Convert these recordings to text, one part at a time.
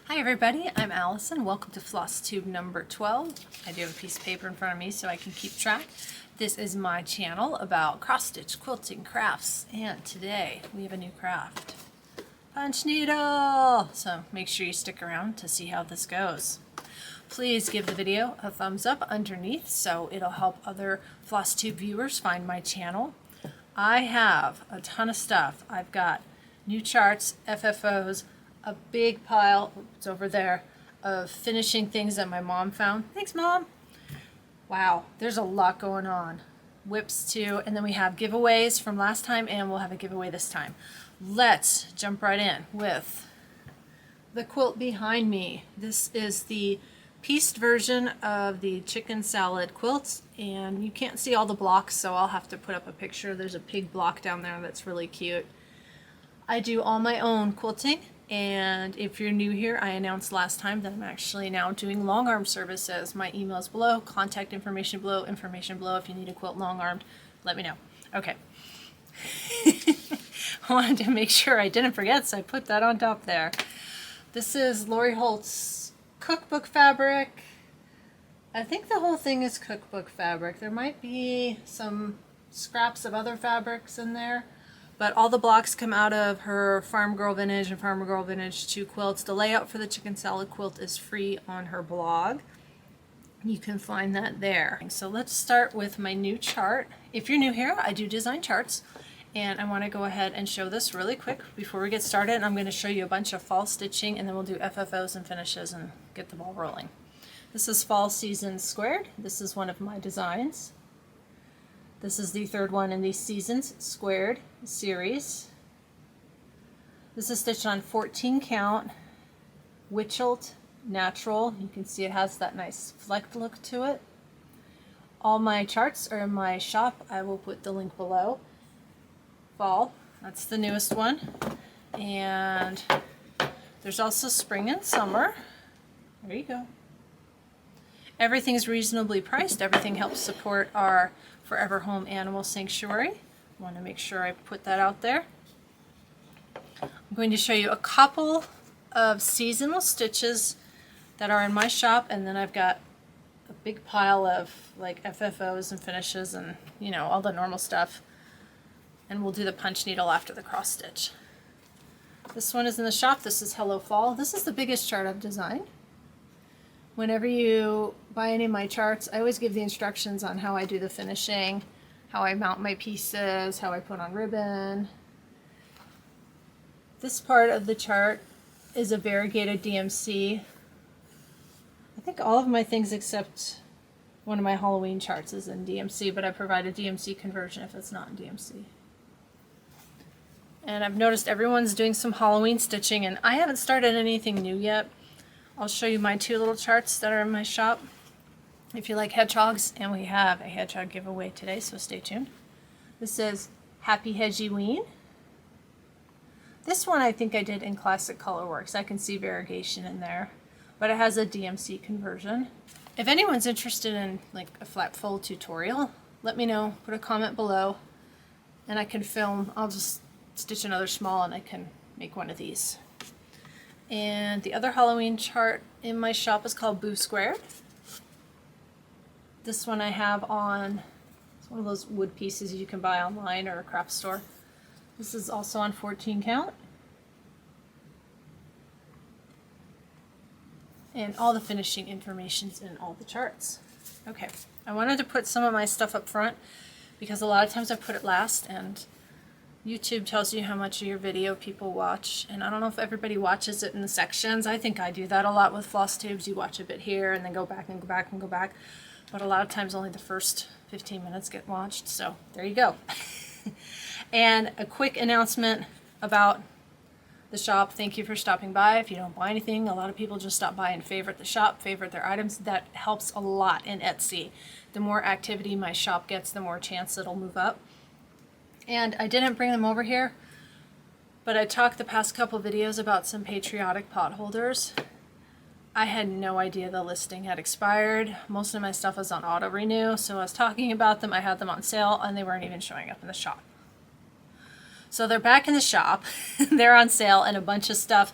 Hi everybody, I'm Allison. Welcome to Flosstube number 12. I do have a piece of paper in front of me so I can keep track. This is my channel about cross-stitch quilting crafts, and today we have a new craft. Punch needle! So make sure you stick around to see how this goes. Please give the video a thumbs up underneath so it'll help other Flosstube viewers find my channel. I have a ton of stuff. I've got new charts, FFOs, a big pile, it's over there, of finishing things that my mom found. Thanks, Mom! Wow, there's a lot going on. Whips too, and then we have giveaways from last time, and we'll have a giveaway this time. Let's jump right in with the quilt behind me. This is the pieced version of the chicken salad quilt, and you can't see all the blocks, so I'll have to put up a picture. There's a pig block down there that's really cute. I do all my own quilting. And if you're new here, I announced last time that I'm actually now doing long arm services. My email is below, contact information below, If you need a quilt long armed, let me know. Okay. I wanted to make sure I didn't forget, so I put that on top there. This is Lori Holt's cookbook fabric. I think the whole thing is cookbook fabric. There might be some scraps of other fabrics in there. But all the blocks come out of her Farm Girl Vintage and Farmer Girl Vintage 2 quilts. The layout for the chicken salad quilt is free on her blog. You can find that there. So let's start with my new chart. If you're new here, I do design charts. And I want to go ahead and show this really quick before we get started. I'm going to show you a bunch of fall stitching, and then we'll do FFOs and finishes and get the ball rolling. This is Fall Season Squared. This is one of my designs. This is the third one in the Seasons Squared series. This is stitched on 14 count, Wichelt natural. You can see it has that nice flecked look to it. All my charts are in my shop. I will put the link below. Fall, that's the newest one. And there's also spring and summer. There you go. Everything's reasonably priced. Everything helps support our Forever Home Animal Sanctuary. I want to make sure I put that out there. I'm going to show you a couple of seasonal stitches that are in my shop, and then I've got a big pile of like FFOs and finishes and, you know, all the normal stuff. And we'll do the punch needle after the cross stitch. This one is in the shop. This is Hello Fall. This is the biggest chart I've designed. Whenever you buy any of my charts, I always give the instructions on how I do the finishing, how I mount my pieces, how I put on ribbon. This part of the chart is a variegated DMC. I think all of my things except one of my Halloween charts is in DMC, but I provide a DMC conversion if it's not in DMC. And I've noticed everyone's doing some Halloween stitching, and I haven't started anything new yet. I'll show you my two little charts that are in my shop if you like hedgehogs, and we have a hedgehog giveaway today, so stay tuned. This is Happy Hedgieween. This one I think I did in Classic Colorworks. I can see variegation in there, but it has a DMC conversion. If anyone's interested in like a flat fold tutorial, let me know, put a comment below, and I can film. I'll just stitch another small and I can make one of these. And the other Halloween chart in my shop is called Boo Squared. This one I have on, it's one of those wood pieces you can buy online or a craft store. This is also on 14 count. And all the finishing information's in all the charts. Okay, I wanted to put some of my stuff up front because a lot of times I put it last, and YouTube tells you how much of your video people watch, and I don't know if everybody watches it in the sections. I think I do that a lot with Flosstubes. You watch a bit here and then go back and go back and go back, but a lot of times only the first 15 minutes get watched, so there you go. And a quick announcement about the shop. Thank you for stopping by. If you don't buy anything, a lot of people just stop by and favorite the shop, favorite their items. That helps a lot in Etsy. The more activity my shop gets, the more chance it'll move up. And I didn't bring them over here, but I talked the past couple videos about some patriotic pot holders. I had no idea the listing had expired. Most of my stuff was on auto renew, so I was talking about them. I had them on sale, and they weren't even showing up in the shop. So they're back in the shop. They're on sale, and a bunch of stuff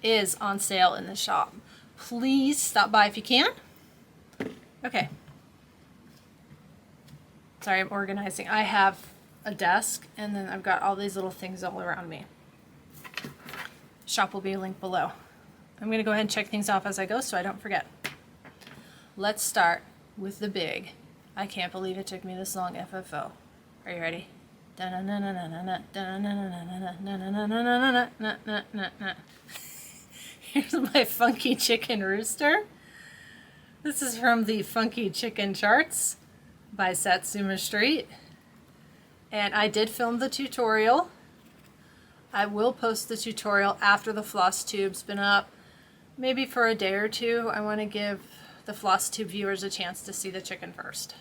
is on sale in the shop. Please stop by if you can. Okay. Sorry, I'm organizing. I have a desk, and then I've got all these little things all around me. Shop will be linked below. I'm going to go ahead and check things off as I go so I don't forget. Let's start with the big. I can't believe it took me this long FFO. Are you ready? Here's my funky chicken rooster. This is from the Funky Chicken Charts by Satsuma Street. And I did film the tutorial. I will post the tutorial after the Flosstube's been up, maybe for a day or two. I want to give the Flosstube viewers a chance to see the chicken first.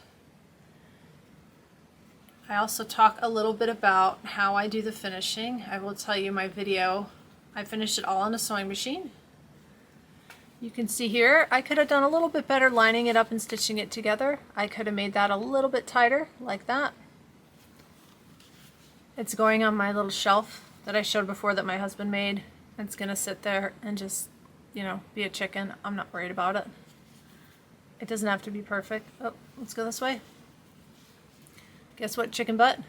I also talk a little bit about how I do the finishing. I will tell you my video, I finished it all on a sewing machine. You can see here, I could have done a little bit better lining it up and stitching it together. I could have made that a little bit tighter, like that. It's going on my little shelf that I showed before that my husband made. It's gonna sit there and just, you know, be a chicken. I'm not worried about it. It doesn't have to be perfect. Oh, let's go this way. Guess what? Chicken butt.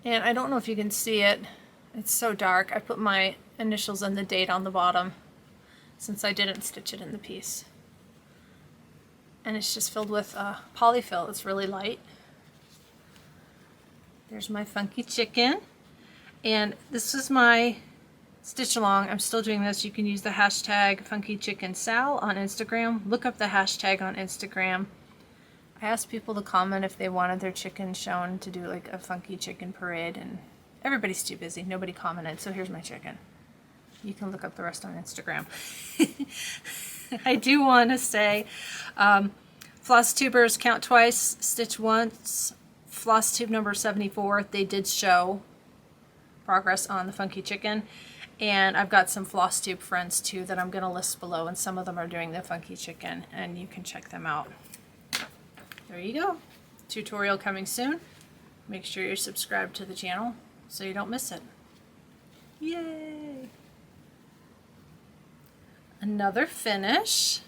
And I don't know if you can see it. It's so dark. I put my initials and the date on the bottom since I didn't stitch it in the piece. And it's just filled with polyfill. It's really light. There's my funky chicken. And this is my stitch along. I'm still doing this. You can use the hashtag funkychickensal on Instagram. Look up the hashtag on Instagram. I asked people to comment if they wanted their chicken shown to do like a funky chicken parade, and everybody's too busy. Nobody commented, so here's my chicken. You can look up the rest on Instagram. I do want to say, Flosstubers count twice, stitch once. Flosstube number 74, they did show progress on the funky chicken. And I've got some Flosstube friends too that I'm going to list below, and some of them are doing the funky chicken, and you can check them out. There you go. Tutorial coming soon. Make sure you're subscribed to the channel so you don't miss it. Yay! Another finish.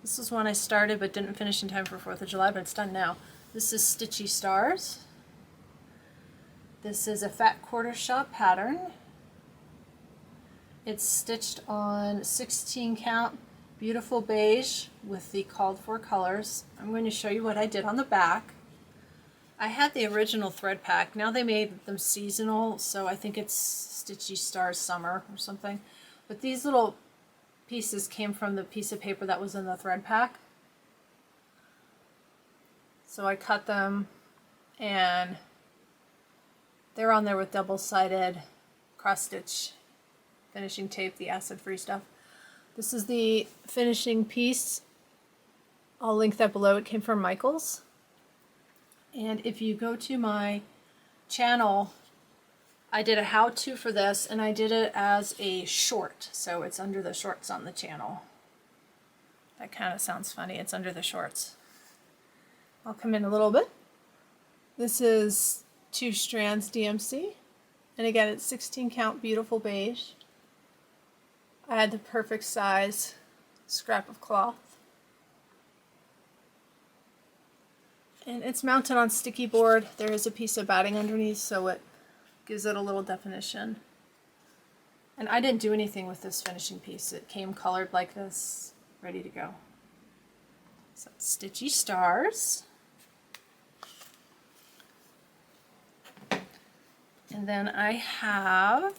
This is one I started but didn't finish in time for 4th of July, but it's done now. This is Stitchy Stars. This is a fat quarter shot pattern. It's stitched on 16 count beautiful beige with the called for colors. I'm going to show you what I did on the back. I had the original thread pack. Now they made them seasonal, so I think it's Stitchy Stars Summer or something. But these little pieces came from the piece of paper that was in the thread pack. So I cut them, and they're on there with double-sided cross-stitch finishing tape, the acid-free stuff. This is the finishing piece. I'll link that below. It came from Michael's. And if you go to my channel, I did a how-to for this, and I did it as a short, so it's under the shorts on the channel. That kind of sounds funny. It's under the shorts. I'll come in a little bit. This is 2 strands DMC, and again it's 16 count beautiful beige. I had the perfect size scrap of cloth, and it's mounted on sticky board. There is a piece of batting underneath, so it gives it a little definition. And I didn't do anything with this finishing piece. It came colored like this, ready to go. So it's Stitchy Stars. And then I have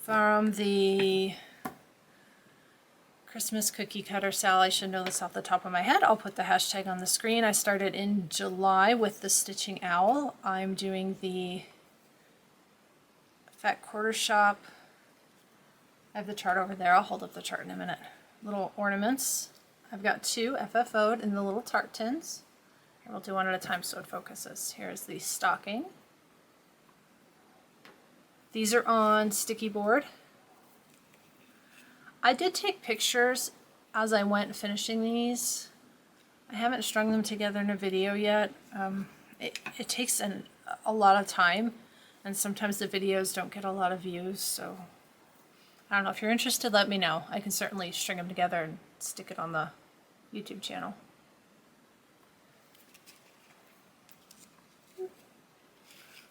from the Christmas cookie cutter Sal. I should know this off the top of my head. I'll put the hashtag on the screen. I started in July with the Stitching Owl. I'm doing the Fat Quarter Shop. I have the chart over there. I'll hold up the chart in a minute. Little ornaments. I've got 2 FFO'd in the little tart tins. Here, we'll do one at a time so it focuses. Here's the stocking. These are on sticky board. I did take pictures as I went finishing these. I haven't strung them together in a video yet. It takes a lot of time, and sometimes the videos don't get a lot of views, so I don't know. If you're interested, let me know. I can certainly string them together and stick it on the YouTube channel.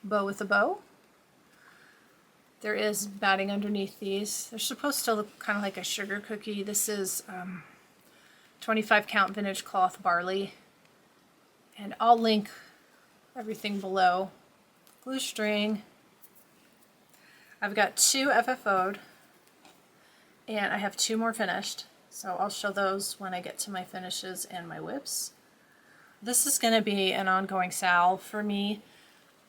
Bow with a bow. There is batting underneath these. They're supposed to look kind of like a sugar cookie. This is 25 count vintage cloth barley. And I'll link everything below. Glue string. I've got 2 FFO'd. And I have 2 more finished. So I'll show those when I get to my finishes and my whips. This is going to be an ongoing salve for me.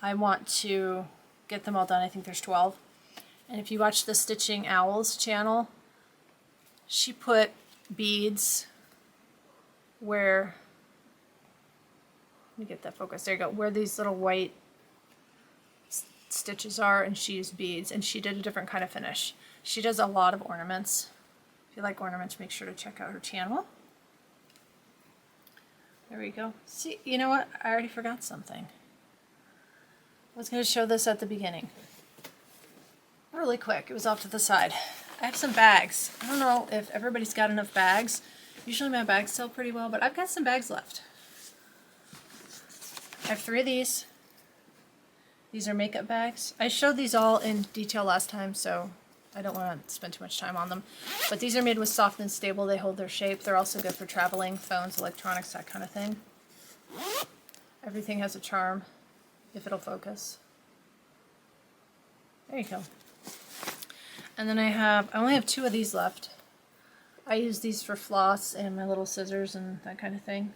I want to get them all done. I think there's 12. And if you watch the Stitching Owl's channel, she put beads where, let me get that focus, there you go, where these little white stitches are, and she used beads, and she did a different kind of finish. She does a lot of ornaments. If you like ornaments, make sure to check out her channel. There we go. See, you know what? I already forgot something. I was going to show this at the beginning. Really quick. It was off to the side. I have some bags. I don't know if everybody's got enough bags. Usually my bags sell pretty well, but I've got some bags left. I have 3 of these. These are makeup bags. I showed these all in detail last time, so I don't want to spend too much time on them. But these are made with soft and stable. They hold their shape. They're also good for traveling, phones, electronics, that kind of thing. Everything has a charm, if it'll focus. There you go. And then I only have 2 of these left. I use these for floss and my little scissors and that kind of thing.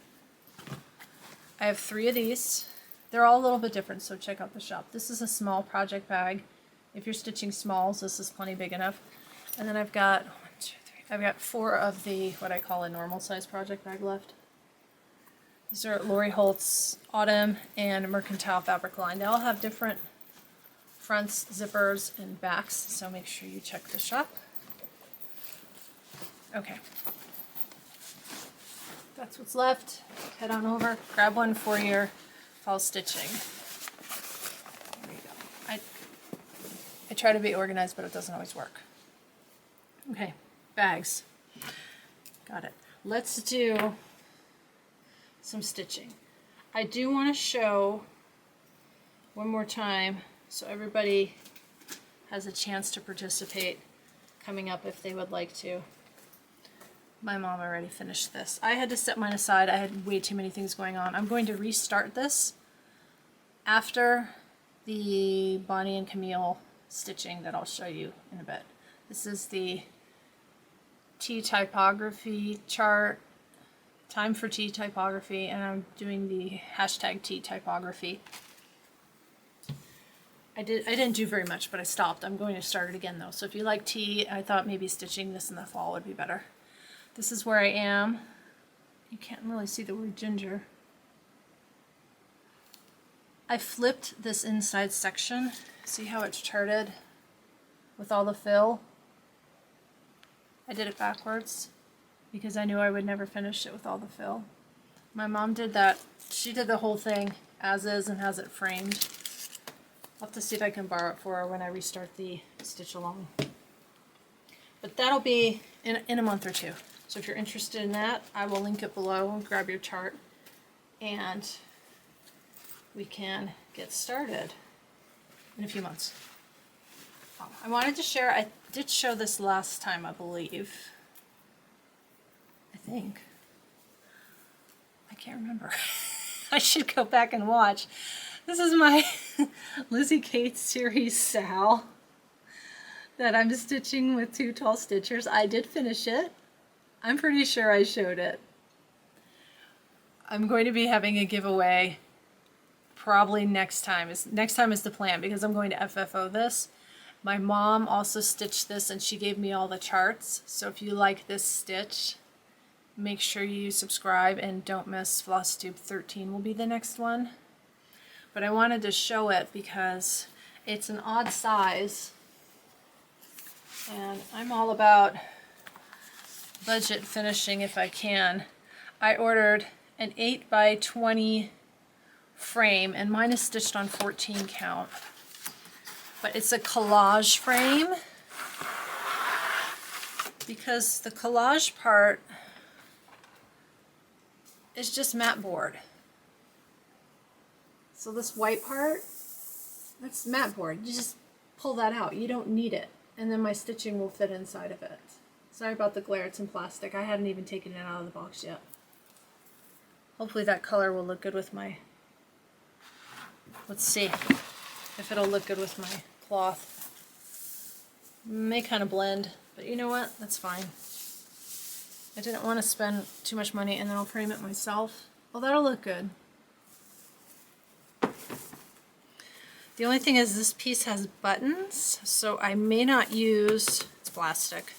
I have 3 of these. They're all a little bit different, so check out the shop. This is a small project bag. If you're stitching smalls, this is plenty big enough. And then I've got 1, 2, 3. I've got 4 of the what I call a normal size project bag left. These are Lori Holt's Autumn and Mercantile fabric line. They all have different fronts, zippers, and backs, so make sure you check the shop. Okay. That's what's left. Head on over, grab one for your fall stitching. There you go. I try to be organized, but it doesn't always work. Okay, bags. Got it. Let's do some stitching. I do want to show one more time so everybody has a chance to participate coming up if they would like to. My mom already finished this. I had to set mine aside. I had way too many things going on. I'm going to restart this after the Bonnie and Camille stitching that I'll show you in a bit. This is the T typography chart, time for T typography, and I'm doing the hashtag T typography. I didn't do very much, but I stopped. I'm going to start it again though. So if you like T, I thought maybe stitching this in the fall would be better. This is where I am. You can't really see the word ginger. I flipped this inside section. See how it's charted with all the fill? I did it backwards because I knew I would never finish it with all the fill. My mom did that. She did the whole thing as is and has it framed. I'll have to see if I can borrow it for her when I restart the stitch along. But that'll be in a month or 2. So if you're interested in that, I will link it below. Grab your chart and we can get started in a few months. I wanted to share, I did show this last time, I believe. I think. I can't remember. I should go back and watch. This is my Lizzie Kate series Sal that I'm stitching with 2 tall stitchers. I did finish it. I'm pretty sure I showed it. I'm going to be having a giveaway probably next time. Next time is the plan because I'm going to FFO this. My mom also stitched this and she gave me all the charts. So if you like this stitch, make sure you subscribe and don't miss Flosstube 13 will be the next one. But I wanted to show it because it's an odd size and I'm all about budget finishing if I can. I ordered an 8 by 20 frame and mine is stitched on 14 count. but it's a collage frame because the collage part is just mat board. So this white part, that's mat board. You just pull that out. You don't need it. And then my stitching will fit inside of it. Sorry about the glare, it's in plastic. I hadn't even taken it out of the box yet. Hopefully that color will look good with my, let's see if it'll look good with my cloth. May kind of blend, but you know what, that's fine. I didn't want to spend too much money and then I'll frame it myself. Well, that'll look good. The only thing is this piece has buttons, so I may not use, it's plastic,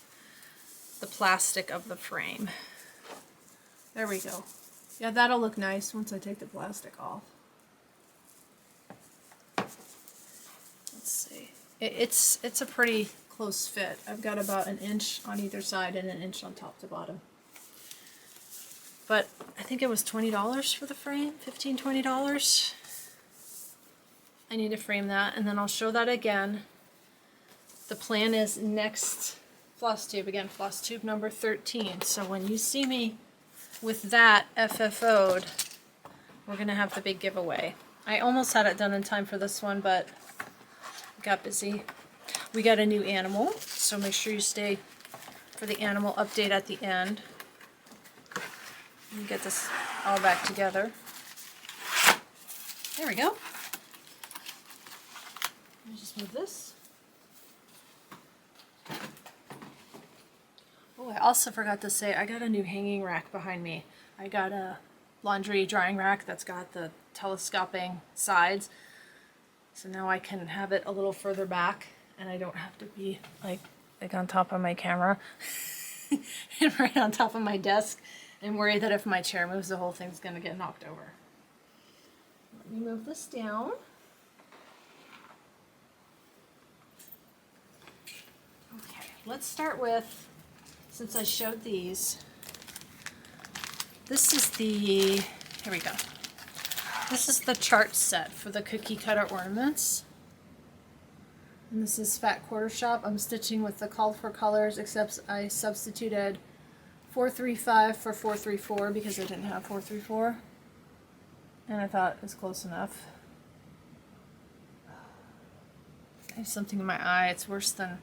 the plastic of the frame. There we go. Yeah, that'll look nice once I take the plastic off. Let's see. It's a pretty close fit. I've got about an inch on either side and an inch on top to bottom. But I think it was $20 for the frame, $15, $20. I need to frame that and then I'll show that again. The plan is next Flosstube, again, Flosstube number 13. So when you see me with that FFO'd, we're gonna have the big giveaway. I almost had it done in time for this one, but got busy. We got a new animal, so make sure you stay for the animal update at the end. Let me get this all back together. There we go. Let me just move this. Oh, I also forgot to say, I got a new hanging rack behind me. I got a laundry drying rack that's got the telescoping sides. So now I can have it a little further back and I don't have to be like on top of my camera and right on top of my desk and worry that if my chair moves, the whole thing's gonna get knocked over. Let me move this down. Okay, let's start with, since I showed these, this is the, here we go. This is the chart set for the cookie cutter ornaments. And this is Fat Quarter Shop. I'm stitching with the called for colors, except I substituted 435 for 434 because I didn't have 434. And I thought it was close enough. I have something in my eye. It's worse than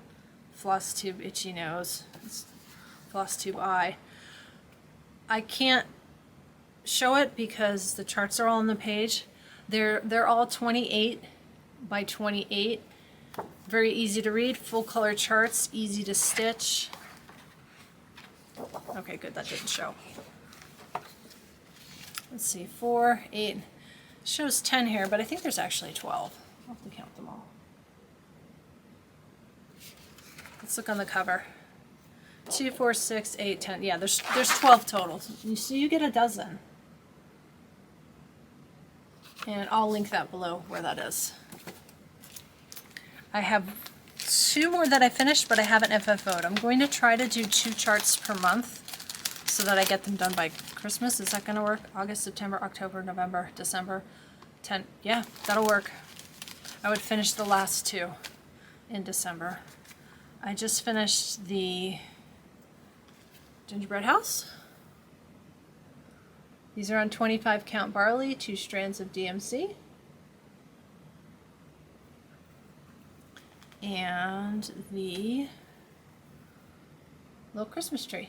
Flosstube itchy nose. It's Flosstube eye. I can't show it because the charts are all on the page. They're all 28 by 28. Very easy to read, full color charts, easy to stitch. Okay, good, that didn't show. Let's see, 4, 8, shows 10 here, but I think there's actually 12. I'll have to count them all. Let's look on the cover. 2, 4, 6, 8, 10. Yeah, there's 12 total. So you get a dozen. And I'll link that below where that is. I have 2 more that I finished, but I haven't FFO'd. I'm going to try to do 2 charts per month so that I get them done by Christmas. Is that going to work? August, September, October, November, December, 10. Yeah, that'll work. I would finish the last 2 in December. I just finished the gingerbread house. These are on 25 count barley, 2 strands of DMC. And the little Christmas tree.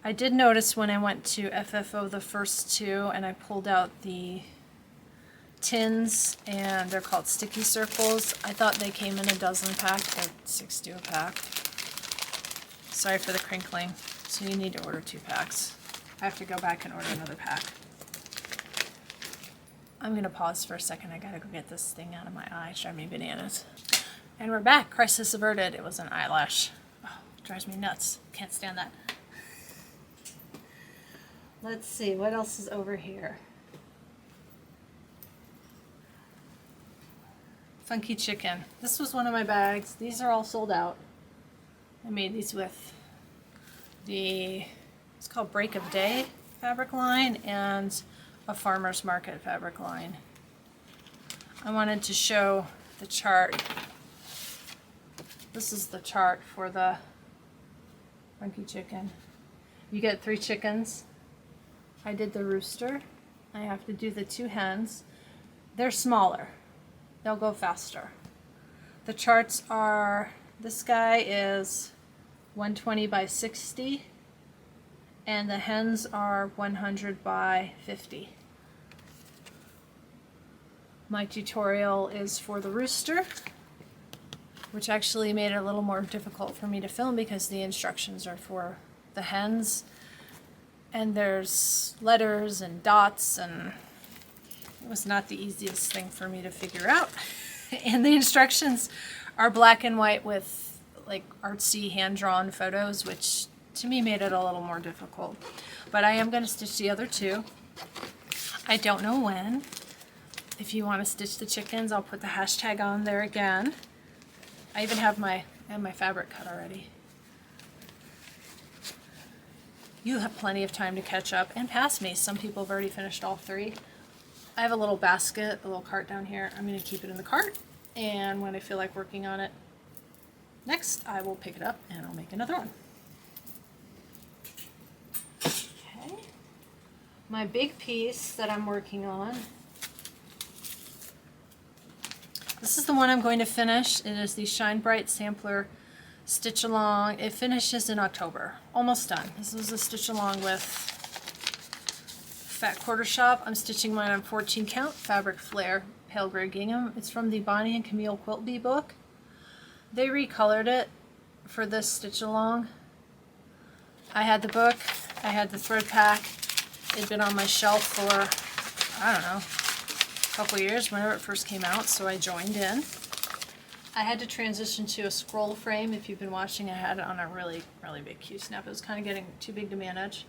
I did notice when I went to FFO the first 2 and I pulled out the tins, and they're called sticky circles. I thought they came in a dozen pack, but 6 a pack. Sorry for the crinkling. So you need to order 2 packs. I have to go back and order another pack. I'm going to pause for a second. I gotta go get this thing out of my eye. It's driving me bananas. And we're back. Crisis averted. It was an eyelash. Oh, it drives me nuts. Can't stand that. Let's see. What else is over here? Funky chicken. This was one of my bags. These are all sold out. I made these with the, it's called Break of Day fabric line, and a farmer's market fabric line. I wanted to show the chart. This is the chart for the funky chicken. You get 3 chickens. I did the rooster. I have to do the 2 hens. They're smaller. They'll go faster. The charts are, this guy is 120 by 60 and the hens are 100 by 50. My tutorial is for the rooster, which actually made it a little more difficult for me to film because the instructions are for the hens and there's letters and dots, and it was not the easiest thing for me to figure out. And the instructions are black and white with like artsy hand-drawn photos, which to me made it a little more difficult. But I am going to stitch the other 2. I don't know when. If you want to stitch the chickens, I'll put the hashtag on there again. I even have my fabric cut already. You have plenty of time to catch up and pass me. Some people have already finished all 3. I have a little basket, a little cart down here. I'm going to keep it in the cart, and when I feel like working on it next, I will pick it up and I'll make another one. Okay. My big piece that I'm working on, this is the one I'm going to finish. It is the Shine Bright Sampler Stitch Along. It finishes in October. Almost done. This was a stitch along with Fat Quarter Shop. I'm stitching mine on 14 count, fabric flare, pale gray gingham. It's from the Bonnie and Camille Quilt Bee book. They recolored it for this stitch along. I had the book, I had the thread pack. It'd been on my shelf for, I don't know, a couple years whenever it first came out, so I joined in. I had to transition to a scroll frame. If you've been watching, I had it on a really, really big Q-snap. It was kind of getting too big to manage.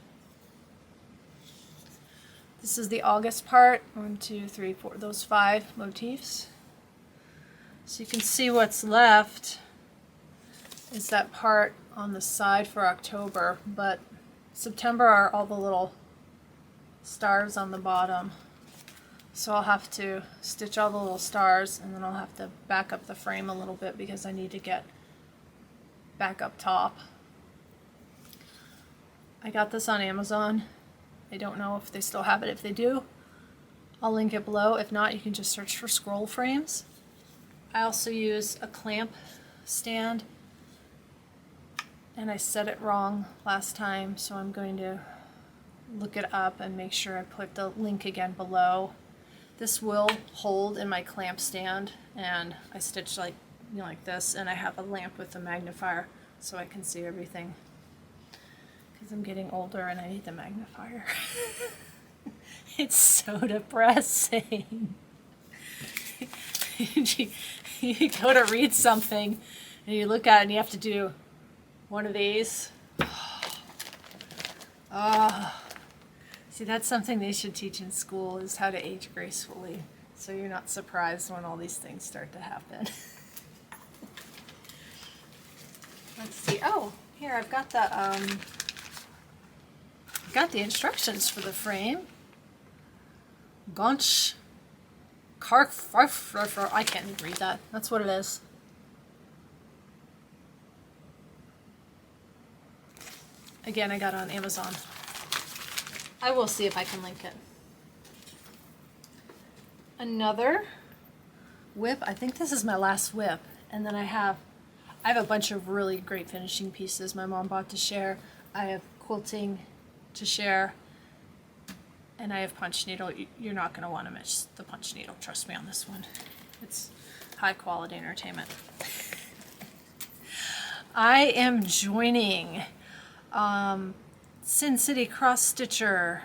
This is the August part. 1, 2, 3, 4, those 5 motifs. So you can see what's left is that part on the side for October, but September are all the little stars on the bottom. So I'll have to stitch all the little stars, and then I'll have to back up the frame a little bit because I need to get back up top. I got this on Amazon. I don't know if they still have it. If they do, I'll link it below. If not, you can just search for scroll frames. I also use a clamp stand, and I set it wrong last time, so I'm going to look it up and make sure I put the link again below. This will hold in my clamp stand, and I stitch like, you know, like this, and I have a lamp with a magnifier so I can see everything because I'm getting older and I need the magnifier. It's so depressing. You go to read something and you look at it and you have to do one of these. Oh. See, that's something they should teach in school, is how to age gracefully, so you're not surprised when all these things start to happen. Let's see. Oh, here I've got the instructions for the frame. Gonch I can't even read that. That's what it is. Again, I got it on Amazon. I will see if I can link it. Another whip. I think this is my last whip. And then I have a bunch of really great finishing pieces my mom bought to share. I have quilting to share. And I have punch needle. You're not going to want to miss the punch needle. Trust me on this one. It's high quality entertainment. I am joining Sin City Cross Stitcher,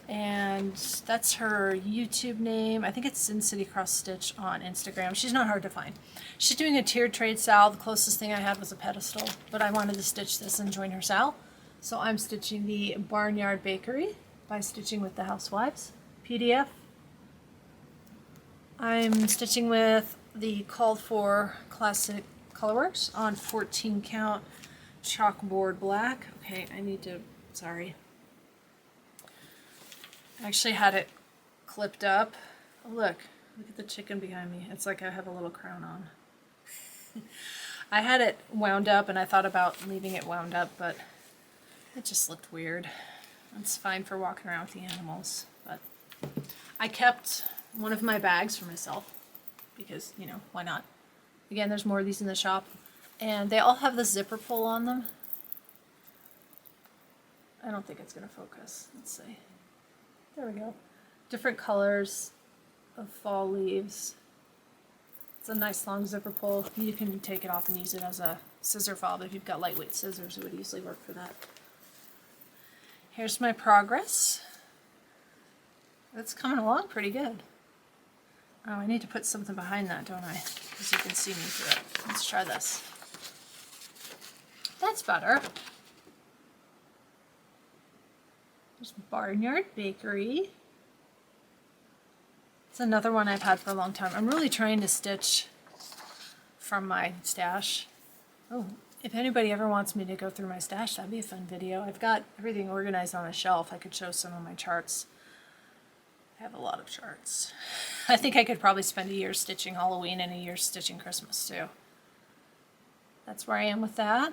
and that's her YouTube name. I think it's Sin City Cross Stitch on Instagram. She's not hard to find. She's doing a tiered trade sal. The closest thing I had was a pedestal, but I wanted to stitch this and join her sal. So I'm stitching the Barnyard Bakery by Stitching with the Housewives PDF. I'm stitching with the Called For Classic Colorworks on 14 count chalkboard black. Okay, I need to, sorry. I actually had it clipped up. Oh, look at the chicken behind me. It's like I have a little crown on. I had it wound up and I thought about leaving it wound up, but it just looked weird. It's fine for walking around with the animals, but I kept one of my bags for myself because, you know, why not? Again, there's more of these in the shop, and they all have the zipper pull on them. I don't think it's going to focus. Let's see. There we go. Different colors of fall leaves. It's a nice long zipper pull. You can take it off and use it as a scissor file, but if you've got lightweight scissors, it would easily work for that. Here's my progress. It's coming along pretty good. Oh, I need to put something behind that, don't I? Because you can see me through it. Let's try this. That's better. There's Barnyard Bakery. It's another one I've had for a long time. I'm really trying to stitch from my stash. Oh, if anybody ever wants me to go through my stash, that'd be a fun video. I've got everything organized on a shelf. I could show some of my charts. I have a lot of charts. I think I could probably spend a year stitching Halloween and a year stitching Christmas too. That's where I am with that.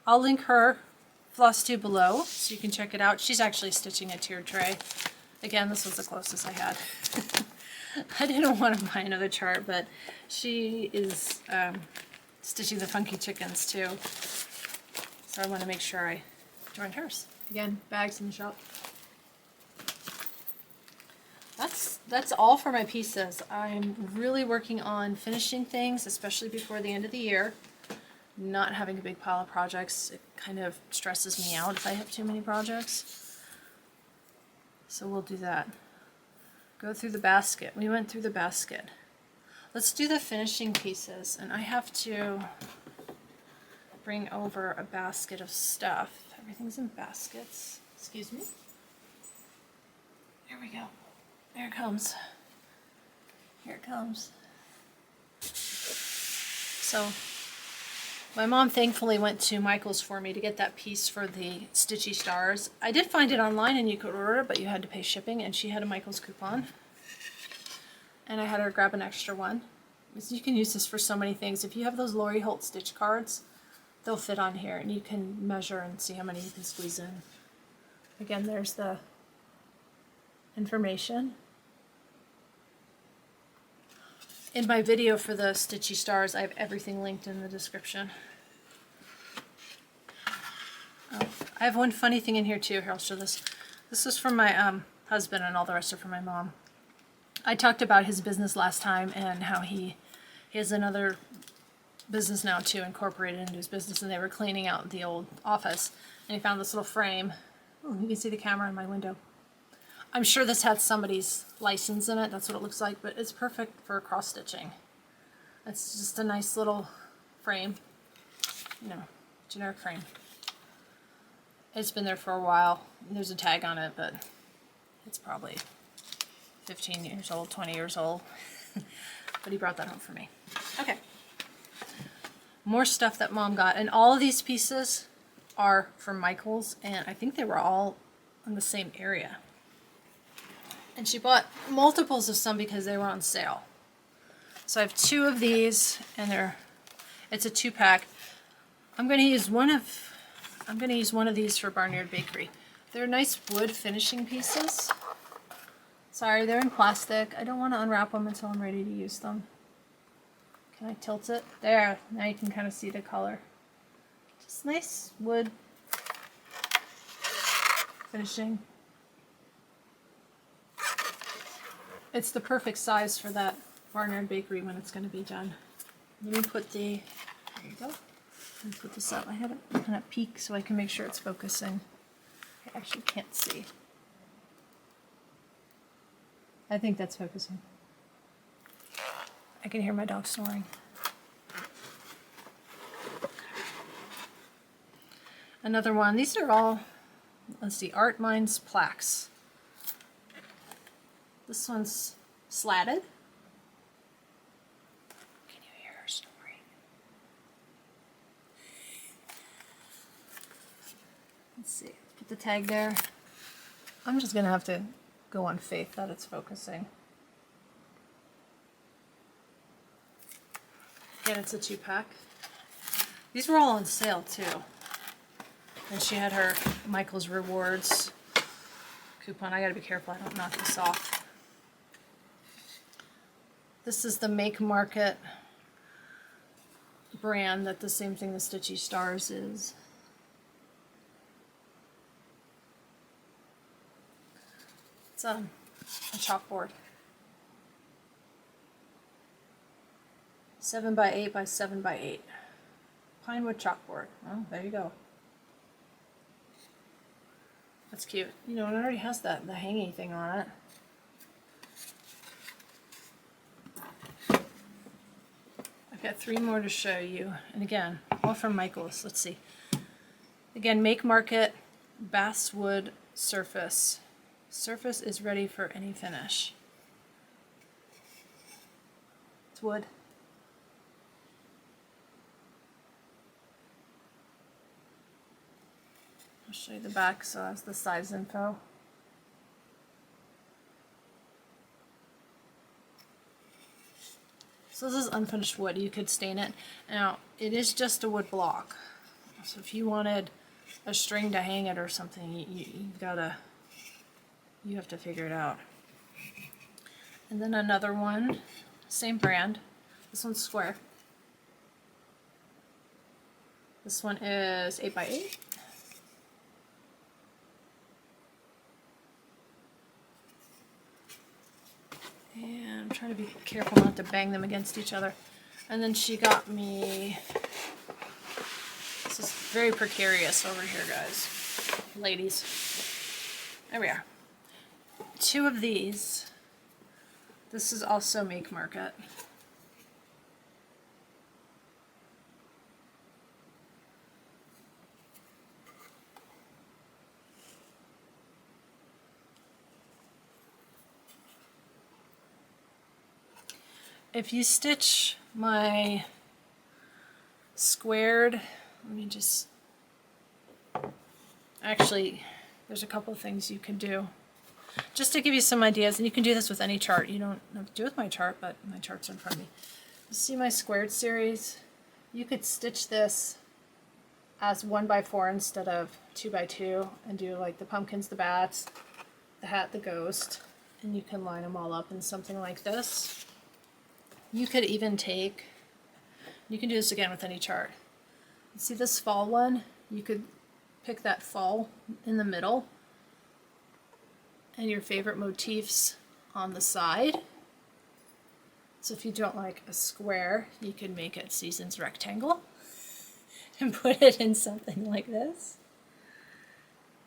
I'll link her Flosstube below so you can check it out. She's actually stitching a tiered tray. Again, this was the closest I had. I didn't want to buy another chart, but she is stitching the funky chickens too. So I want to make sure I joined hers. Again, bags in the shop. That's all for my pieces. I'm really working on finishing things, especially before the end of the year. Not having a big pile of projects, it kind of stresses me out if I have too many projects. So we'll do that. Go through the basket. We went through the basket. Let's do the finishing pieces, and I have to bring over a basket of stuff. Everything's in baskets. Excuse me. There we go. There it comes. Here it comes. So my mom thankfully went to Michael's for me to get that piece for the Stitchy Stars. I did find it online and you could order it, but you had to pay shipping, and she had a Michael's coupon. And I had her grab an extra one. You can use this for so many things. If you have those Lowery Holt stitch cards, they'll fit on here, and you can measure and see how many you can squeeze in. Again, there's the information. In my video for the Stitchy Stars, I have everything linked in the description. Oh, I have one funny thing in here too. Here, I'll show this. This is from my husband, and all the rest are from my mom. I talked about his business last time and how he has another business now too, incorporated into his business, and they were cleaning out the old office, and he found this little frame. Oh, you can see the camera in my window. I'm sure this had somebody's license in it, that's what it looks like, but it's perfect for cross stitching. It's just a nice little frame, you know, generic frame. It's been there for a while. There's a tag on it, but it's probably 15 years old, 20 years old. But he brought that home for me. Okay. More stuff that Mom got, and all of these pieces are from Michael's, and I think they were all in the same area. And she bought multiples of some because they were on sale. So I have 2 of these, and it's a 2-pack. I'm going to use one of these for Barnyard Bakery. They're nice wood finishing pieces. Sorry, they're in plastic. I don't want to unwrap them until I'm ready to use them. Can I tilt it? There. Now you can kind of see the color. Just nice wood finishing. It's the perfect size for that Barnyard Bakery when it's going to be done. Let me put there you go. Let me put this up. I had it kind of peek so I can make sure it's focusing. I actually can't see. I think that's focusing. I can hear my dog snoring. Another one. These are all, let's see, Art Minds plaques. This one's slatted. Can you hear her snoring? Let's see. Put the tag there. I'm just gonna have to go on faith that it's focusing. Again, it's a 2-pack. These were all on sale too. And she had her Michael's Rewards coupon. I gotta be careful I don't knock this off. This is the Make Market brand, that the same thing the Stitchy Stars is. It's a chalkboard. 7 by 8 by 7 by 8. Pinewood chalkboard. Oh, there you go. That's cute. You know, it already has the hangy thing on it. I've got 3 more to show you. And again, all from Michael's. Let's see. Again, Make Market basswood surface. Surface is ready for any finish. It's wood. I'll show you the back, so that's the size info. So this is unfinished wood. You could stain it. Now, it is just a wood block. So if you wanted a string to hang it or something, you have to figure it out. And then another one, same brand. This one's square. This one is 8 by 8. And I'm trying to be careful not to bang them against each other. And then she got me, this is very precarious over here, guys, ladies. There we are. 2 of these. This is also Make Market. If you stitch my squared, let me just, actually, there's a couple of things you can do just to give you some ideas, and you can do this with any chart. You don't have to do it with my chart, but my chart's in front of me. You see my squared series? You could stitch this as 1 by 4 instead of 2 by 2 and do like the pumpkins, the bats, the hat, the ghost, and you can line them all up in something like this. You could even take, you can do this again with any chart. See this fall one? You could pick that fall in the middle and your favorite motifs on the side. So if you don't like a square, you can make it Seasons rectangle and put it in something like this.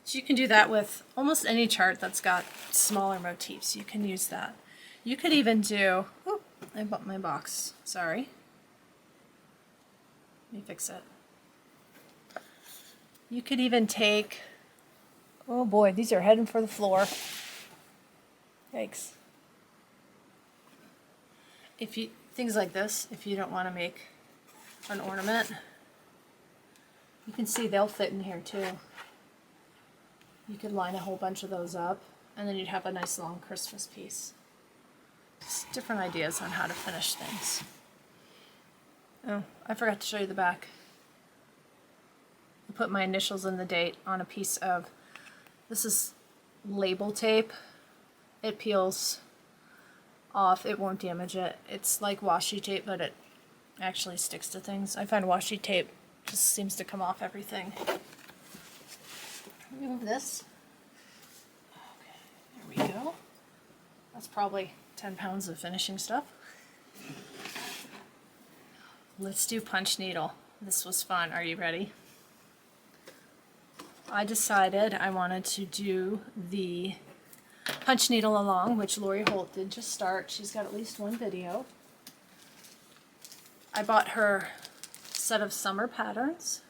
So you can do that with almost any chart that's got smaller motifs. You can use that. You could even do, oh, I bumped my box, sorry. Let me fix it. You could even take, oh boy, these are heading for the floor. Yikes. If you, things like this, if you don't want to make an ornament, you can see they'll fit in here too. You could line a whole bunch of those up, and then you'd have a nice long Christmas piece. Just different ideas on how to finish things. Oh, I forgot to show you the back. I put my initials and the date on a piece of, this is label tape. It peels off, it won't damage it. It's like washi tape, but it actually sticks to things. I find washi tape just seems to come off everything. Remove this. Okay, there we go. That's probably 10 pounds of finishing stuff. Let's do punch needle. This was fun. Are you ready? I decided I wanted to do the punch needle along, which Lori Holt did just start. She's got at least one video. I bought her set of summer patterns.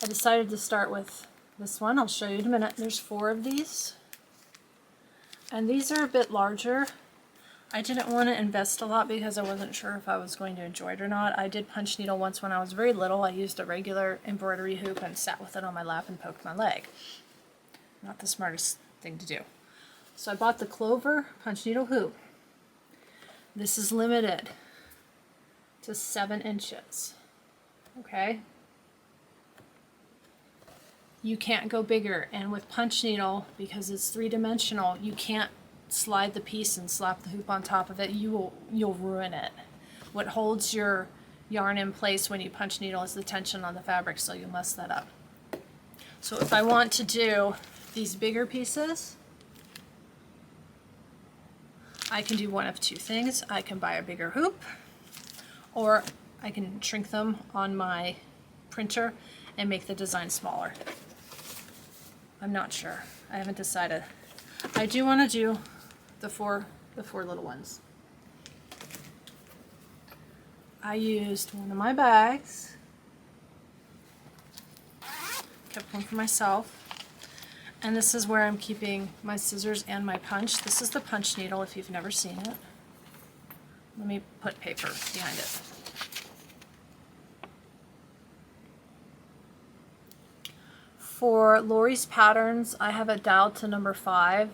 I decided to start with this one. I'll show you in a minute. There's 4 of these. And these are a bit larger. I didn't want to invest a lot because I wasn't sure if I was going to enjoy it or not. I did punch needle once when I was very little. I used a regular embroidery hoop and sat with it on my lap and poked my leg. Not the smartest thing to do. So I bought the Clover punch needle hoop. This is limited to 7 inches. Okay? You can't go bigger, and with punch needle, because it's 3-dimensional, you can't slide the piece and slap the hoop on top of it. You'll ruin it. What holds your yarn in place when you punch needle is the tension on the fabric, so you'll mess that up. So if I want to do these bigger pieces, I can do one of two things. I can buy a bigger hoop, or I can shrink them on my printer and make the design smaller. I'm not sure. I haven't decided. I do want to do the four little ones. I used one of my bags, kept one for myself, and this is where I'm keeping my scissors and my punch. This is the punch needle if you've never seen it. Let me put paper behind it. For Lori's patterns, I have it dialed to number 5.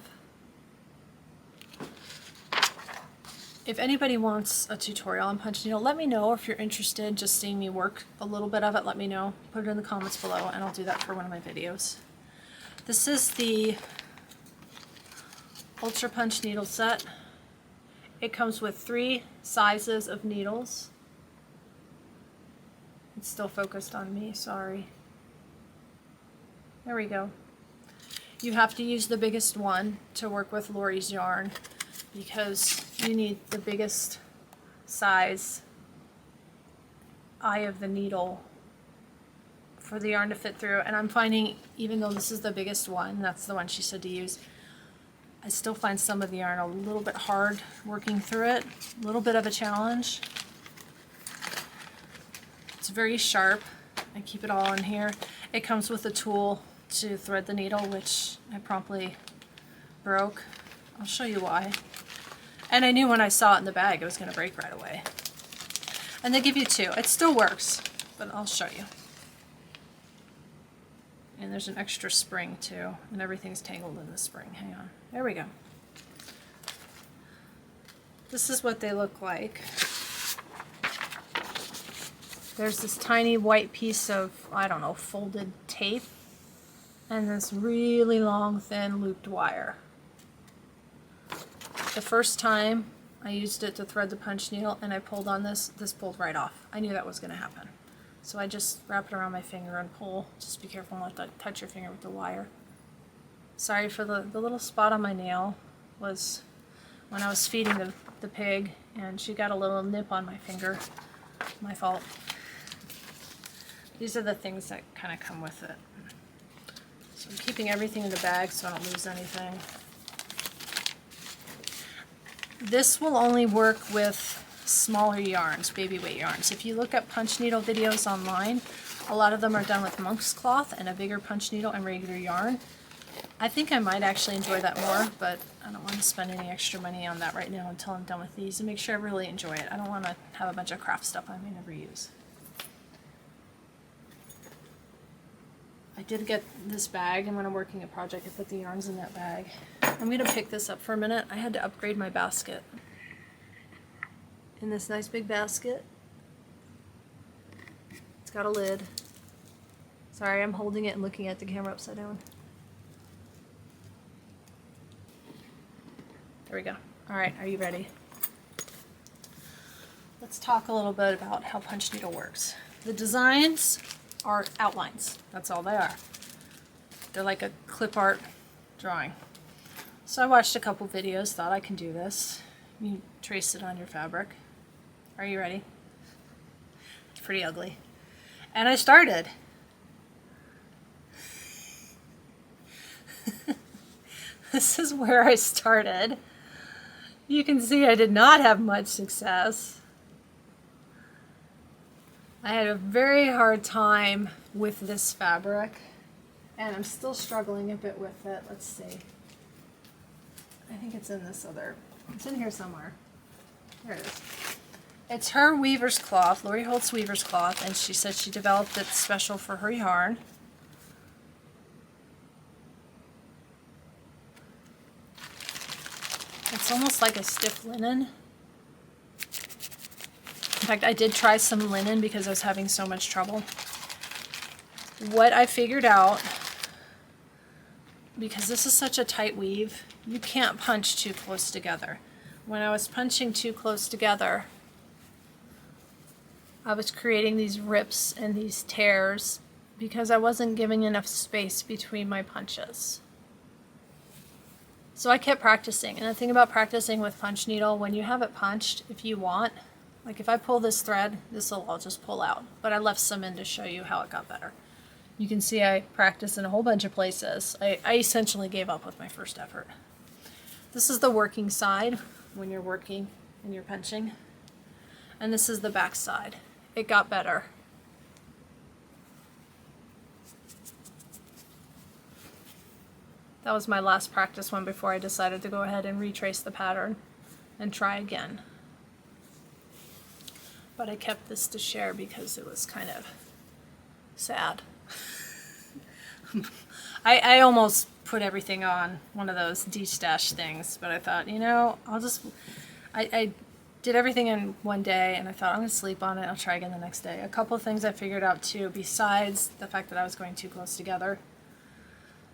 If anybody wants a tutorial on punch needle, let me know. If you're interested just seeing me work a little bit of it, let me know. Put it in the comments below and I'll do that for one of my videos. This is the Ultra Punch needle set. It comes with 3 sizes of needles. It's still focused on me, sorry. There we go. You have to use the biggest one to work with Lori's yarn because you need the biggest size eye of the needle for the yarn to fit through. And I'm finding, even though this is the biggest one, that's the one she said to use, I still find some of the yarn a little bit hard working through it, a little bit of a challenge. It's very sharp. I keep it all in here. It comes with a tool to thread the needle, which I promptly broke. I'll show you why. And I knew when I saw it in the bag it was going to break right away. And they give you 2. It still works, but I'll show you. And there's an extra spring too, and everything's tangled in the spring. Hang on. There we go. This is what they look like. There's this tiny white piece of, I don't know, folded tape, and this really long, thin looped wire. The first time I used it to thread the punch needle and I pulled on this, this pulled right off. I knew that was going to happen. So I just wrap it around my finger and pull. Just be careful not to touch your finger with the wire. Sorry for the little spot on my nail. Was when I was feeding the pig and she got a little nip on my finger. My fault. These are the things that kind of come with it. So I'm keeping everything in the bag so I don't lose anything. This will only work with smaller yarns, baby weight yarns. If you look at punch needle videos online, a lot of them are done with monk's cloth and a bigger punch needle and regular yarn. I think I might actually enjoy that more, but I don't want to spend any extra money on that right now until I'm done with these and make sure I really enjoy it. I don't want to have a bunch of craft stuff I may never use. I did get this bag, and when I'm working a project I put the yarns in that bag. I'm going to pick this up for a minute. I had to upgrade my basket. In this nice big basket. It's got a lid. Sorry, I'm holding it and looking at the camera upside down. There we go. Alright, are you ready? Let's talk a little bit about how punch needle works. The designs are outlines. That's all they are. They're like a clip art drawing. So I watched a couple videos, thought I can do this. You trace it on your fabric. Are you ready? It's pretty ugly. And I started. This is where I started. You can see I did not have much success. I had a very hard time with this fabric, and I'm still struggling a bit with it. Let's see. I think it's in this other, it's in here somewhere. There it is. It's her weaver's cloth, Lowery Workstand weaver's cloth, and she said she developed it special for her yarn. It's almost like a stiff linen. In fact, I did try some linen because I was having so much trouble. What I figured out, because this is such a tight weave, you can't punch too close together. When I was punching too close together, I was creating these rips and these tears because I wasn't giving enough space between my punches. So I kept practicing, and the thing about practicing with punch needle, when you have it punched, if you want, like if I pull this thread, this will all just pull out, but I left some in to show you how it got better. You can see I practiced in a whole bunch of places. I essentially gave up with my first effort. This is the working side when you're working and you're punching, and this is the back side. It got better. That was my last practice one before I decided to go ahead and retrace the pattern and try again. But I kept this to share because it was kind of sad. I almost put everything on one of those de-stash things, but I thought, you know, I did everything in one day, and I thought I'm going to sleep on it. I'll try again the next day. A couple of things I figured out too, besides the fact that I was going too close together,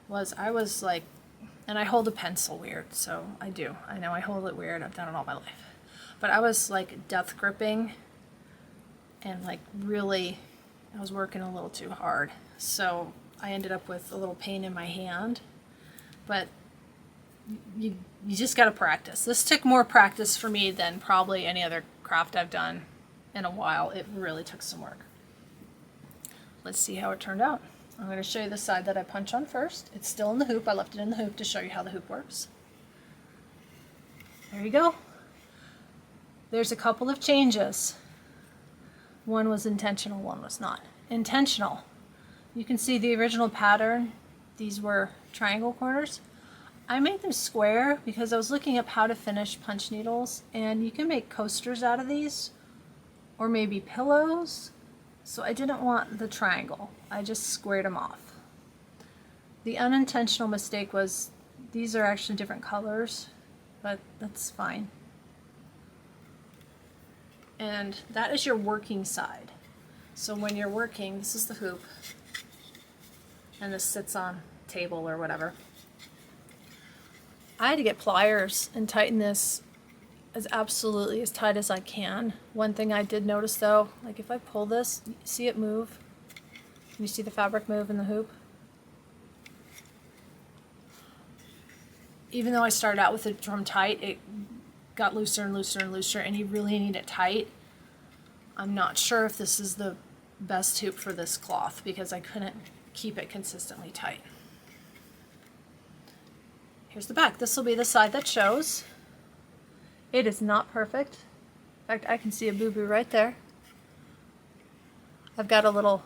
was I was like, and I hold a pencil weird, so I do. I know I hold it weird. I've done it all my life. But I was like death gripping, and like really, I was working a little too hard. So I ended up with a little pain in my hand. But you just got to practice. This took more practice for me than probably any other craft I've done in a while. It really took some work. Let's see how it turned out. I'm going to show you the side that I punch on first. It's still in the hoop. I left it in the hoop to show you how the hoop works. There you go. There's a couple of changes. One was intentional, one was not. Intentional. You can see the original pattern. These were triangle corners. I made them square because I was looking up how to finish punch needles, and you can make coasters out of these, or maybe pillows. So I didn't want the triangle. I just squared them off. The unintentional mistake was these are actually different colors, but that's fine. And that is your working side. So when you're working, this is the hoop, and this sits on a table or whatever. I had to get pliers and tighten this as absolutely as tight as I can. One thing I did notice though, like if I pull this, you see it move? Can you see the fabric move in the hoop? Even though I started out with it from tight, it got looser and looser and looser, and you really need it tight. I'm not sure if this is the best hoop for this cloth because I couldn't keep it consistently tight. Here's the back. This will be the side that shows. It is not perfect. In fact, I can see a boo-boo right there. I've got a little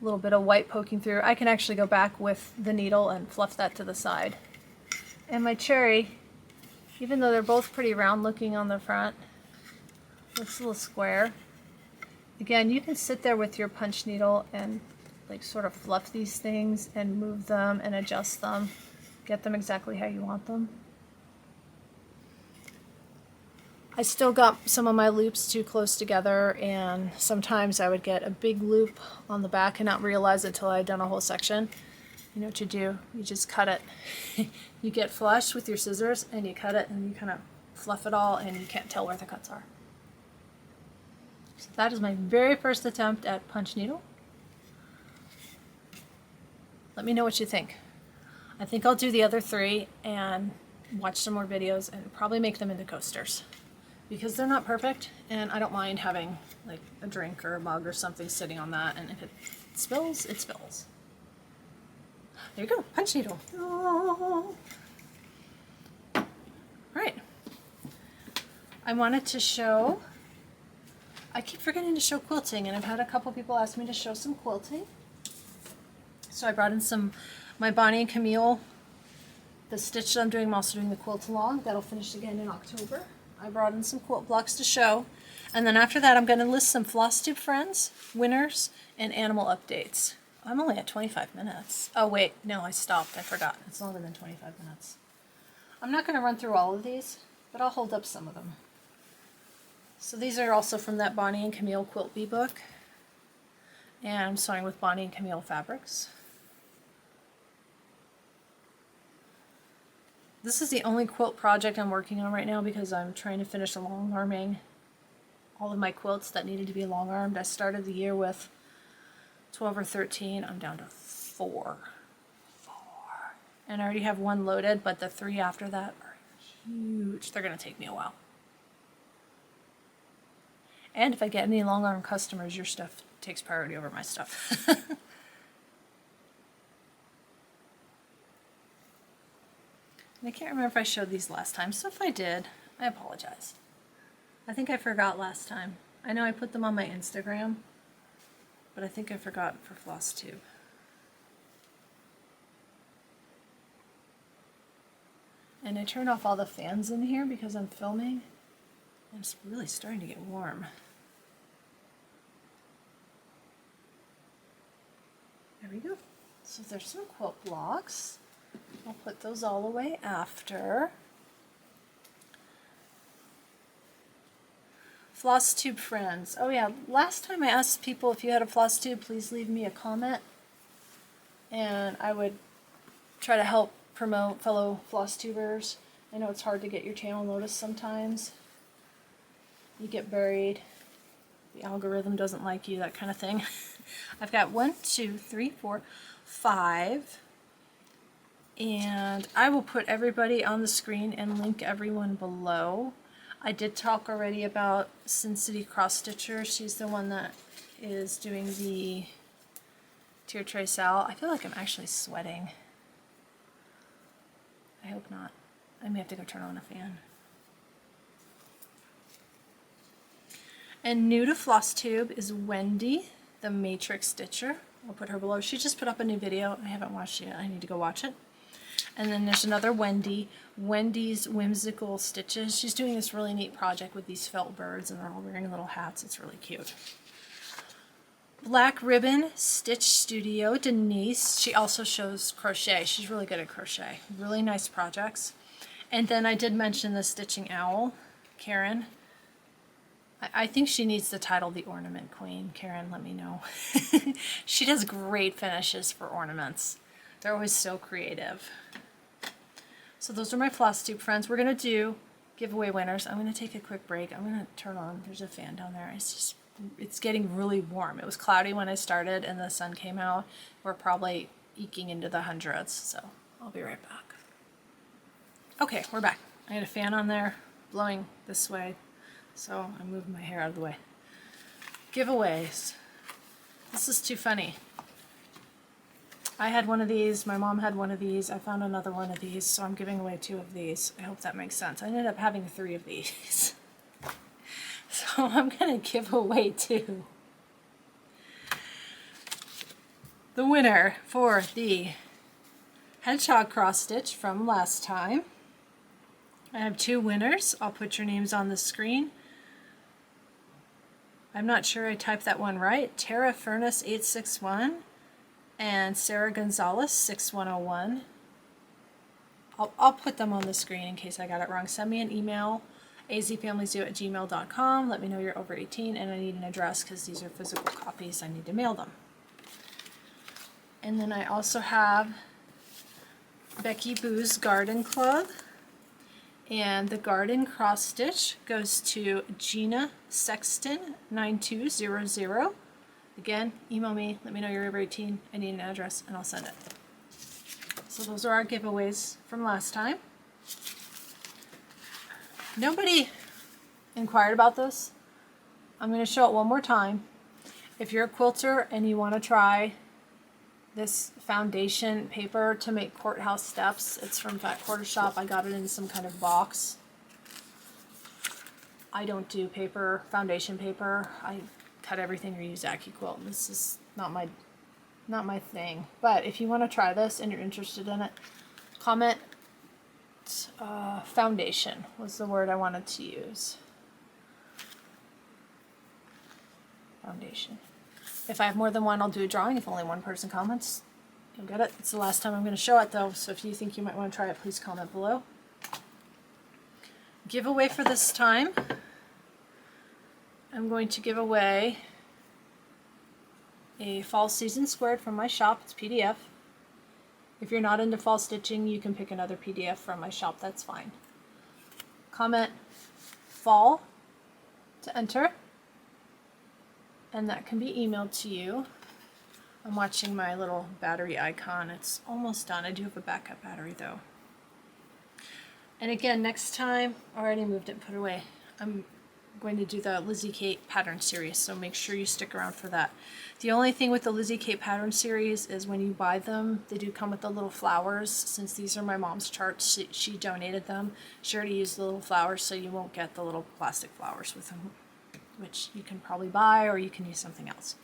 bit of white poking through. I can actually go back with the needle and fluff that to the side. And my cherry, even though they're both pretty round looking on the front, looks a little square. Again, you can sit there with your punch needle and like sort of fluff these things and move them and adjust them. Get them exactly how you want them. I still got some of my loops too close together, and sometimes I would get a big loop on the back and not realize it until I had done a whole section. You know what you do? You just cut it. You get flush with your scissors and you cut it and you kind of fluff it all, and you can't tell where the cuts are. So that is my very first attempt at punch needle. Let me know what you think. I think I'll do the other three and watch some more videos and probably make them into coasters because they're not perfect, and I don't mind having like a drink or a mug or something sitting on that, and if it spills, it spills. There you go, punch needle. Oh. All right. I wanted to show, I keep forgetting to show quilting, and I've had a couple people ask me to show some quilting. So I brought in some my Bonnie and Camille, the stitch that I'm doing. I'm also doing the quilt along. That'll finish again in October. I brought in some quilt blocks to show. And then after that, I'm going to list some Flosstube Friends, winners, and animal updates. I'm only at 25 minutes. Oh wait, no, I stopped. I forgot. It's longer than 25 minutes. I'm not going to run through all of these, but I'll hold up some of them. So these are also from that Bonnie and Camille Quilt Bee book. And I'm sewing with Bonnie and Camille fabrics. This is the only quilt project I'm working on right now because I'm trying to finish long arming all of my quilts that needed to be long armed. I started the year with 12 or 13. I'm down to 4. And I already have 1 loaded, but the 3 after that are huge. They're going to take me a while. And if I get any long arm customers, your stuff takes priority over my stuff. And I can't remember if I showed these last time, so if I did, I apologize. I think I forgot last time. I know I put them on my Instagram, but I think I forgot for Flosstube. And I turned off all the fans in here because I'm filming, and it's really starting to get warm. There we go. So there's some quilt blocks. I'll put those all away after. Flosstube Friends. Oh yeah, last time I asked people if you had a Flosstube, please leave me a comment. And I would try to help promote fellow Flosstubers. I know it's hard to get your channel noticed sometimes. You get buried. The algorithm doesn't like you, that kind of thing. I've got 1, 2, 3, 4, 5. And I will put everybody on the screen and link everyone below. I did talk already about Sin City Cross Stitcher. She's the one that is doing the tier tray sal. I feel like I'm actually sweating. I hope not. I may have to go turn on a fan. And new to Flosstube is Wendy, the Matrix Stitcher. I'll put her below. She just put up a new video. I haven't watched it yet. I need to go watch it. And then there's another Wendy, Wendy's Whimsical Stitches. She's doing this really neat project with these felt birds, and they're all wearing little hats. It's really cute. Black Ribbon Stitch Studio, Denise. She also shows crochet. She's really good at crochet. Really nice projects. And then I did mention the Stitching Owl, Karen. I think she needs the title The Ornament Queen. Karen, let me know. She does great finishes for ornaments. They're always so creative. So those are my Flosstube friends. We're going to do giveaway winners. I'm going to take a quick break. I'm going to turn on, there's a fan down there. It's getting really warm. It was cloudy when I started and the sun came out. We're probably eking into the hundreds, so I'll be right back. Okay, we're back. I had a fan on there blowing this way, so I'm moving my hair out of the way. Giveaways. This is too funny. I had one of these, my mom had one of these, I found another one of these, so I'm giving away 2 of these. I hope that makes sense. I ended up having 3 of these. So I'm going to give away 2. The winner for the Hedgehog cross stitch from last time. I have 2 winners. I'll put your names on the screen. I'm not sure I typed that one right. Tara Furnace 861. And Sarah Gonzalez 6101. I'll put them on the screen in case I got it wrong. Send me an email, azfamilysdo@gmail.com. Let me know you're over 18 and I need an address because these are physical copies. I need to mail them. And then I also have Becky Boo's Garden Club. And the garden cross stitch goes to Gina Sexton 9200. Again, email me, let me know you're over 18, I need an address, and I'll send it. So those are our giveaways from last time. Nobody inquired about this. I'm going to show it one more time. If you're a quilter and you want to try this foundation paper to make courthouse steps, it's from Fat Quarter Shop. I got it in some kind of box. I don't do paper, foundation paper. I cut everything or use AccuQuilt. This is not my thing. But if you want to try this and you're interested in it, comment foundation was the word I wanted to use. Foundation. If I have more than one, I'll do a drawing. If only one person comments, you'll get it. It's the last time I'm going to show it though, so if you think you might want to try it, please comment below. giveaway for this time. I'm going to give away a fall season squared from my shop. It's PDF. If you're not into fall stitching, you can pick another PDF from my shop. That's fine. Comment fall to enter, and that can be emailed to you. I'm watching my little battery icon. It's almost done. I do have a backup battery though. And again, next time, I already moved it and put it away. I'm going to do the Lizzie Kate pattern series, so make sure you stick around for that. The only thing with the Lizzie Kate pattern series is when you buy them, they do come with the little flowers. Since these are my mom's charts, she donated them. She already used the little flowers, so you won't get the little plastic flowers with them, which you can probably buy or you can use something else.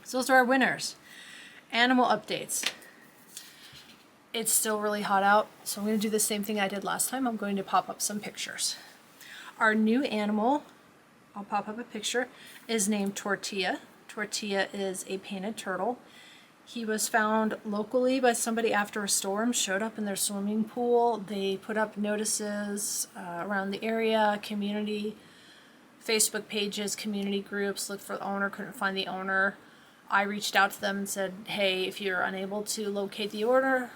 So those are our winners. Animal updates. It's still really hot out, so I'm going to do the same thing I did last time. I'm going to pop up some pictures. Our new animal, I'll pop up a picture, is named Tortilla. Tortilla is a painted turtle. He was found locally by somebody after a storm, showed up in their swimming pool. They put up notices around the area, community, Facebook pages, community groups, looked for the owner, couldn't find the owner. I reached out to them and said, hey, if you're unable to locate the owner,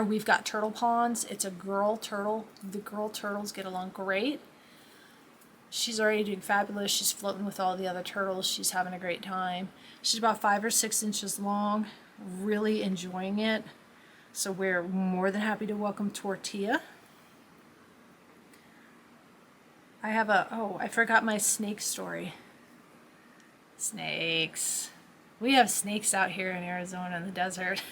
we've got turtle ponds. It's a girl turtle. The girl turtles get along great. She's already doing fabulous. She's floating with all the other turtles. She's having a great time. She's about 5 or 6 inches long, really enjoying it. So we're more than happy to welcome Tortilla. I forgot my snake story. Snakes. We have snakes out here in Arizona in the desert.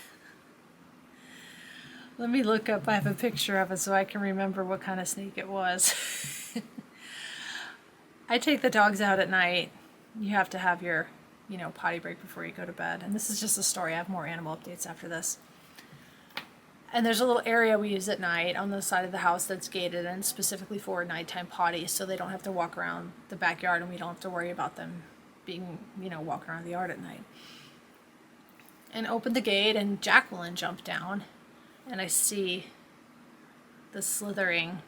Let me look up, I have a picture of it so I can remember what kind of snake it was. I take the dogs out at night. You have to have your, potty break before you go to bed. And this is just a story. I have more animal updates after this. And there's a little area we use at night on the side of the house that's gated and specifically for nighttime potties, so they don't have to walk around the backyard and we don't have to worry about them being, walking around the yard at night. And opened the gate and Jacqueline jumped down and I see the slithering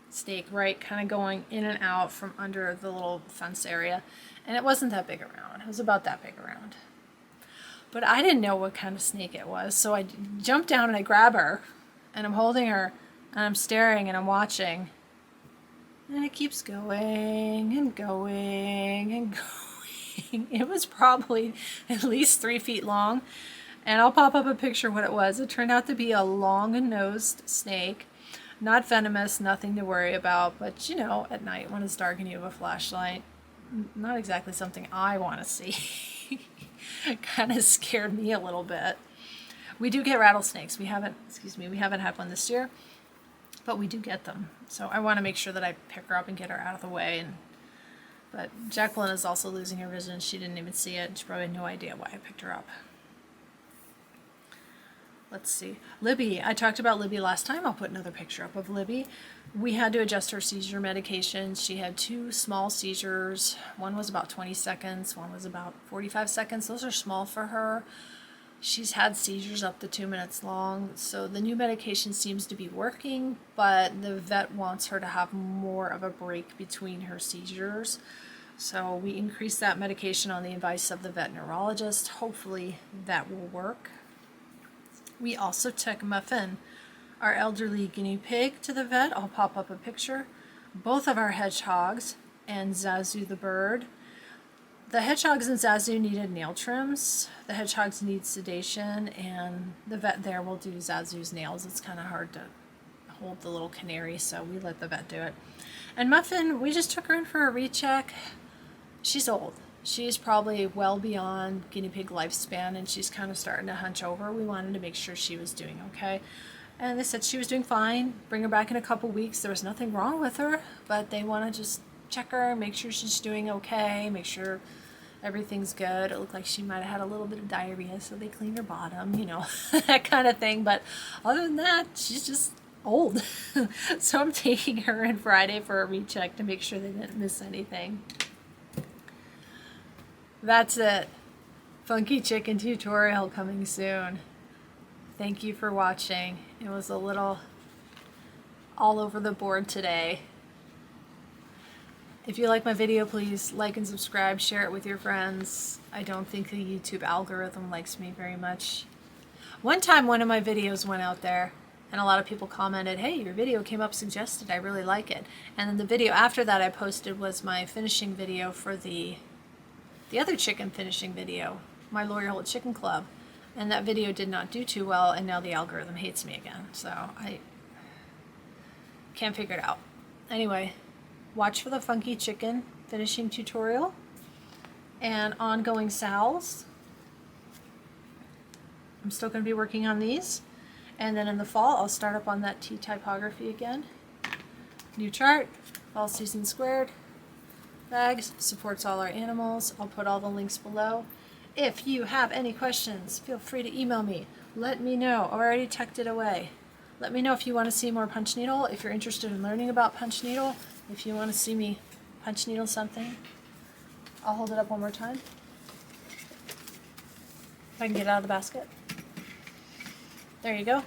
snake, right, kind of going in and out from under the little fence area. And it wasn't that big around. It was about that big around. But I didn't know what kind of snake it was, so I jumped down and I grab her and I'm holding her and I'm staring and I'm watching. And it keeps going and going and going. It was probably at least 3 feet long. And I'll pop up a picture of what it was. It turned out to be a long-nosed snake. Not venomous, nothing to worry about. But, at night when it's dark and you have a flashlight, not exactly something I want to see. Kind of scared me a little bit. We do get rattlesnakes. We haven't had one this year. But we do get them, so I want to make sure that I pick her up and get her out of the way. But Jacqueline is also losing her vision. She didn't even see it. She probably had no idea why I picked her up. Let's see. Libby. I talked about Libby last time. I'll put another picture up of Libby. We had to adjust her seizure medication. She had 2 small seizures. One was about 20 seconds. One was about 45 seconds. Those are small for her. She's had seizures up to 2 minutes long, so the new medication seems to be working, but the vet wants her to have more of a break between her seizures. So we increased that medication on the advice of the vet neurologist. Hopefully that will work. We also took Muffin, our elderly guinea pig, to the vet. I'll pop up a picture. Both of our hedgehogs and Zazu the bird. The hedgehogs and Zazu needed nail trims. The hedgehogs need sedation, and the vet there will do Zazu's nails. It's kind of hard to hold the little canary, so we let the vet do it. And Muffin, we just took her in for a recheck. She's old. She's probably well beyond guinea pig lifespan, and she's kind of starting to hunch over. We wanted to make sure she was doing okay. And they said she was doing fine. Bring her back in a couple weeks. There was nothing wrong with her, but they want to just check her, make sure she's doing okay, make sure everything's good. It looked like she might have had a little bit of diarrhea, so they cleaned her bottom, that kind of thing. But other than that, she's just old. So I'm taking her in Friday for a recheck to make sure they didn't miss anything. That's it. Funky chicken tutorial coming soon. Thank you for watching. It was a little all over the board today. If you like my video, please like and subscribe, share it with your friends. I don't think the YouTube algorithm likes me very much. One time one of my videos went out there and a lot of people commented, hey, your video came up suggested, I really like it. And then the video after that I posted was my finishing video for the other chicken finishing video, my Lowery Workstand Chicken Club. And that video did not do too well, and now the algorithm hates me again. So I can't figure it out. Anyway, watch for the funky chicken finishing tutorial and ongoing sals. I'm still going to be working on these. And then in the fall, I'll start up on that T typography again. New chart, fall season squared. Bags, supports all our animals. I'll put all the links below. If you have any questions, feel free to email me. Let me know. I already tucked it away. Let me know if you want to see more punch needle, if you're interested in learning about punch needle, if you want to see me punch needle something. I'll hold it up one more time. If I can get it out of the basket. There you go.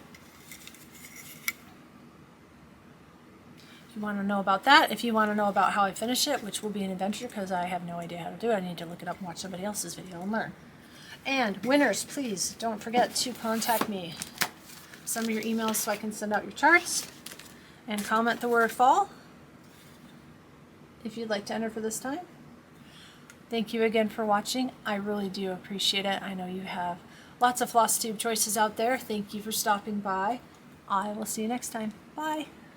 If you want to know about that, if you want to know about how I finish it, which will be an adventure because I have no idea how to do it, I need to look it up and watch somebody else's video and learn. And winners, please don't forget to contact me. Send me your emails so I can send out your charts, and comment the word fall if you'd like to enter for this time. Thank you again for watching. I really do appreciate it. I know you have lots of Flosstube choices out there. Thank you for stopping by. I will see you next time. Bye.